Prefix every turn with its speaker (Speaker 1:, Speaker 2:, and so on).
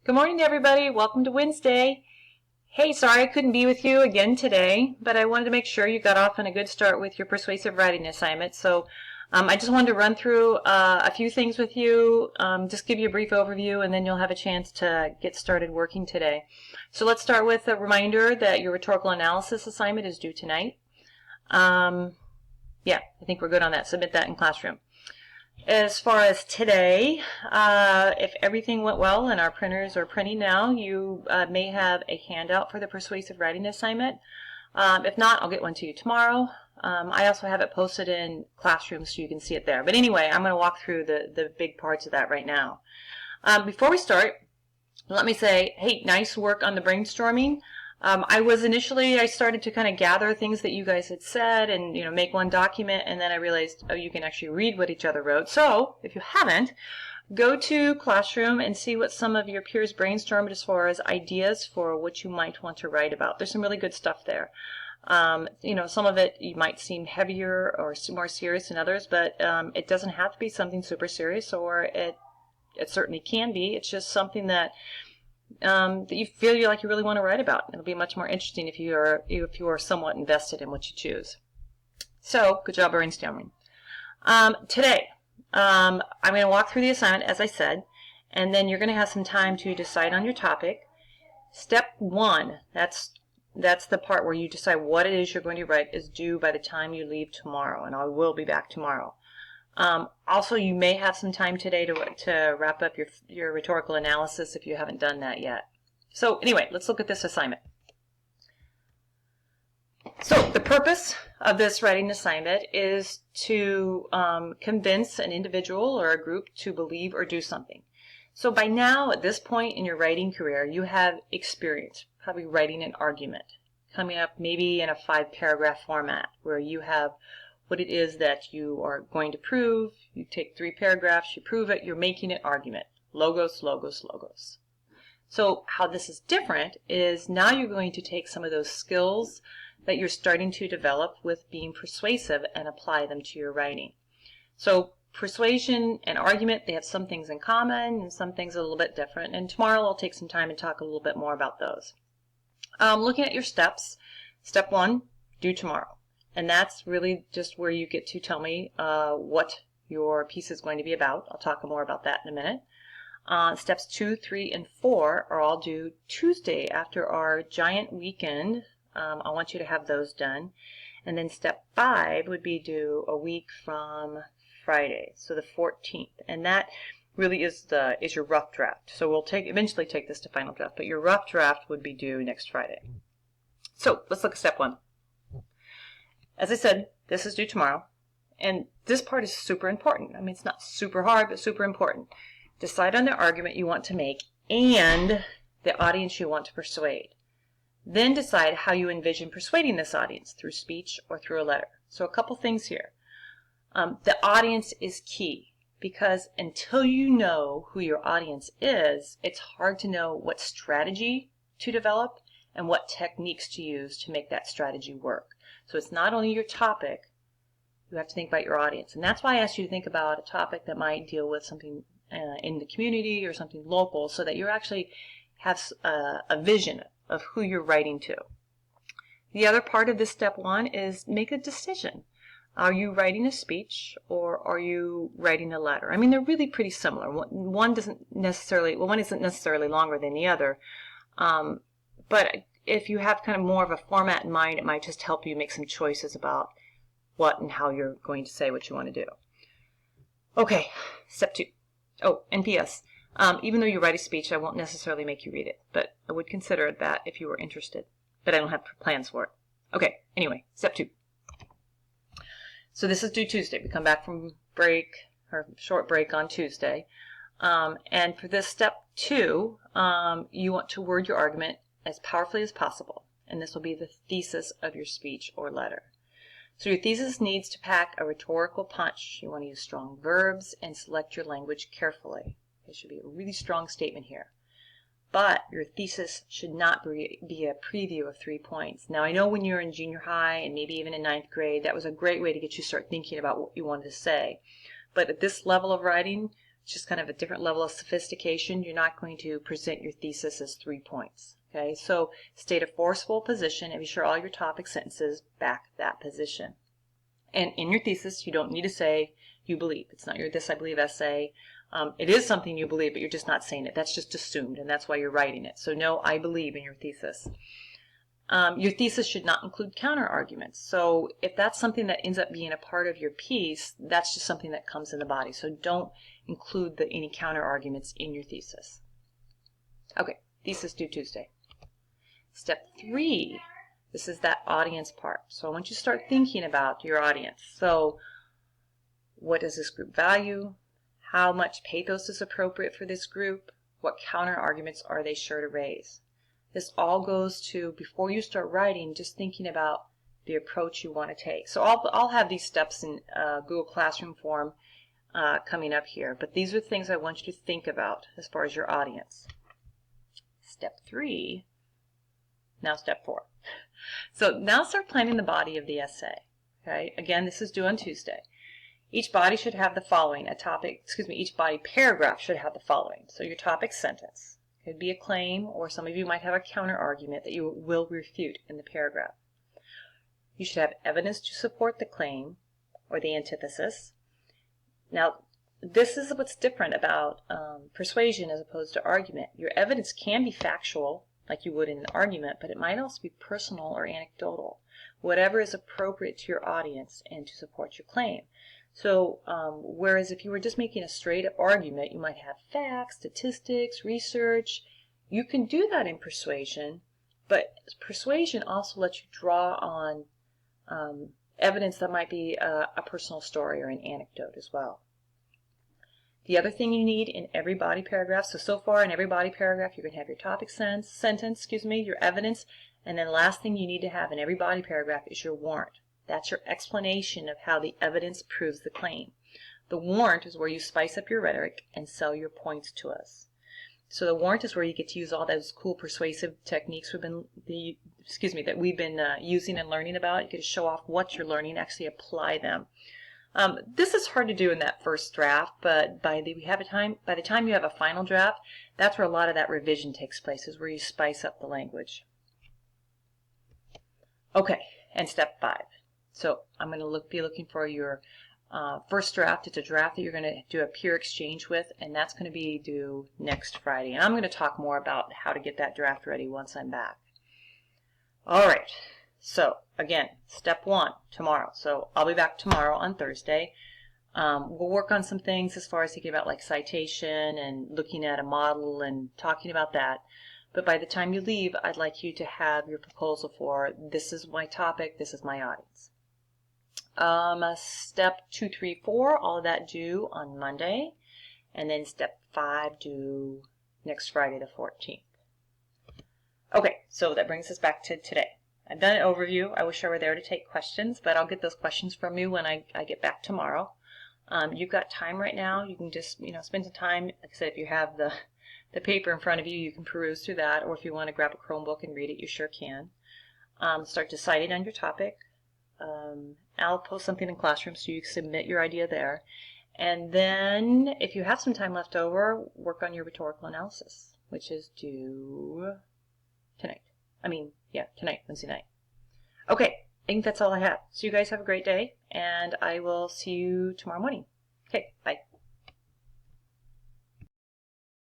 Speaker 1: Good morning, everybody. Welcome to Wednesday. Hey, sorry I couldn't be with you again today, but I wanted to make sure you got off on a good start with your persuasive writing assignment. So I just wanted to run through a few things with you, just give you a brief overview, and then you'll have a chance to get started working today. So let's start with a reminder that your rhetorical analysis assignment is due tonight. Yeah, I think we're good on that. Submit that in classroom. As far as today, if everything went well and our printers are printing now, you may have a handout for the persuasive writing assignment. If not, I'll get one to you tomorrow. I also have it posted in Classroom so you can see it there. But anyway, I'm going to walk through the big parts of that right now. Before we start, let me say, hey, nice work on the brainstorming. I started to kind of gather things that you guys had said and, make one document, and then I realized, oh, you can actually read what each other wrote. So if you haven't, go to Classroom and see what some of your peers brainstormed as far as ideas for what you might want to write about. There's some really good stuff there. Some of it you might seem heavier or more serious than others, but it doesn't have to be something super serious, or it certainly can be. It's just something that you feel like you really want to write about. It'll be much more interesting if you are somewhat invested in what you choose. So, good job brainstorming. Today, I'm going to walk through the assignment, as I said, and then you're going to have some time to decide on your topic. Step 1, that's the part where you decide what it is you're going to write, is due by the time you leave tomorrow, and I will be back tomorrow. Also, you may have some time today to wrap up your rhetorical analysis if you haven't done that yet. So anyway, let's look at this assignment. So the purpose of this writing assignment is to convince an individual or a group to believe or do something. So by now, at this point in your writing career, you have experience, probably writing an argument, coming up maybe in a 5-paragraph format where you have what it is that you are going to prove. You take 3 paragraphs, you prove it, you're making an argument. Logos, logos, logos. So how this is different is now you're going to take some of those skills that you're starting to develop with being persuasive and apply them to your writing. So persuasion and argument, they have some things in common and some things a little bit different. And tomorrow I'll take some time and talk a little bit more about those. Looking at your steps, step 1, due tomorrow. And that's really just where you get to tell me what your piece is going to be about. I'll talk more about that in a minute. Steps 2, 3, and 4 are all due Tuesday after our giant weekend. I want you to have those done. And then step 5 would be due a week from Friday, so the 14th. And that really is your rough draft. So we'll eventually take this to final draft, but your rough draft would be due next Friday. So let's look at step 1. As I said, this is due tomorrow, and this part is super important. I mean, it's not super hard, but super important. Decide on the argument you want to make and the audience you want to persuade. Then decide how you envision persuading this audience, through speech or through a letter. So a couple things here. The audience is key, because until you know who your audience is, it's hard to know what strategy to develop and what techniques to use to make that strategy work. So it's not only your topic, you have to think about your audience. And that's why I asked you to think about a topic that might deal with something in the community or something local, so that you actually have a vision of who you're writing to. The other part of this step 1 is make a decision. Are you writing a speech or are you writing a letter? I mean, they're really pretty similar. One isn't necessarily longer than the other. But if you have kind of more of a format in mind, it might just help you make some choices about what and how you're going to say what you want to do. Okay, step 2. Oh, and P.S. Even though you write a speech, I won't necessarily make you read it, but I would consider that if you were interested. But I don't have plans for it. Okay, anyway, step 2. So this is due Tuesday. We come back from short break on Tuesday. And for this step 2, you want to word your argument as powerfully as possible, and this will be the thesis of your speech or letter. So your thesis needs to pack a rhetorical punch. You want to use strong verbs and select your language carefully. It should be a really strong statement here. But your thesis should not be a preview of 3 points. Now, I know when you're in junior high and maybe even in 9th grade, that was a great way to get you to start thinking about what you wanted to say. But at this level of writing, It's just kind of a different level of sophistication. You're not going to present your thesis as 3 points. Okay, so state a forceful position and be sure all your topic sentences back that position. And in your thesis, you don't need to say you believe. It's not your this I believe essay. It is something you believe, but you're just not saying it. That's just assumed, and that's why you're writing it. So no I believe in your thesis. Your thesis should not include counter arguments. So if that's something that ends up being a part of your piece, that's just something that comes in the body. So don't include any counter arguments in your thesis. Okay, thesis due Tuesday. Step 3, this is that audience part. So I want you to start thinking about your audience. So what does this group value? How much pathos is appropriate for this group? What counter arguments are they sure to raise? This all goes to, before you start writing, just thinking about the approach you want to take. So I'll have these steps in Google Classroom form coming up here, but these are things I want you to think about as far as your audience. Step 3, now step 4. So now start planning the body of the essay. Okay, again, this is due on Tuesday. Each body should have the following, each body paragraph should have the following. So your topic sentence. It could be a claim, or some of you might have a counter argument that you will refute in the paragraph. You should have evidence to support the claim or the antithesis. Now, this is what's different about persuasion as opposed to argument. Your evidence can be factual, like you would in an argument, but it might also be personal or anecdotal, whatever is appropriate to your audience and to support your claim. So whereas if you were just making a straight up argument, you might have facts, statistics, research. You can do that in persuasion, but persuasion also lets you draw on evidence that might be a personal story or an anecdote as well. The other thing you need in every body paragraph, so far in every body paragraph you're going to have your topic sentence, your evidence, and then the last thing you need to have in every body paragraph is your warrant. That's your explanation of how the evidence proves the claim. The warrant is where you spice up your rhetoric and sell your points to us. So the warrant is where you get to use all those cool persuasive techniques that we've been using and learning about. You get to show off what you're learning, actually apply them. This is hard to do in that first draft, but by the time you have a final draft, that's where a lot of that revision takes place, is where you spice up the language. Okay, and step 5. So I'm going to be looking for your first draft. It's a draft that you're going to do a peer exchange with, and that's going to be due next Friday. And I'm going to talk more about how to get that draft ready once I'm back. All right. So again, step 1, tomorrow. So I'll be back tomorrow on Thursday. We'll work on some things as far as thinking about like citation and looking at a model and talking about that. But by the time you leave, I'd like you to have your proposal for, this is my topic, this is my audience. Step 2, 3, 4, all of that due on Monday. And then step 5 due next Friday the 14th. Okay, so that brings us back to today. I've done an overview. I wish I were there to take questions, but I'll get those questions from you when I get back tomorrow. You've got time right now. You can just spend some time. Like I said, if you have the paper in front of you, you can peruse through that, or if you want to grab a Chromebook and read it, you sure can. Start deciding on your topic. I'll post something in Classroom so you can submit your idea there. And then, if you have some time left over, work on your rhetorical analysis, which is due tonight. Tonight, Wednesday night. Okay, I think that's all I have. So you guys have a great day, and I will see you tomorrow morning. Okay, bye.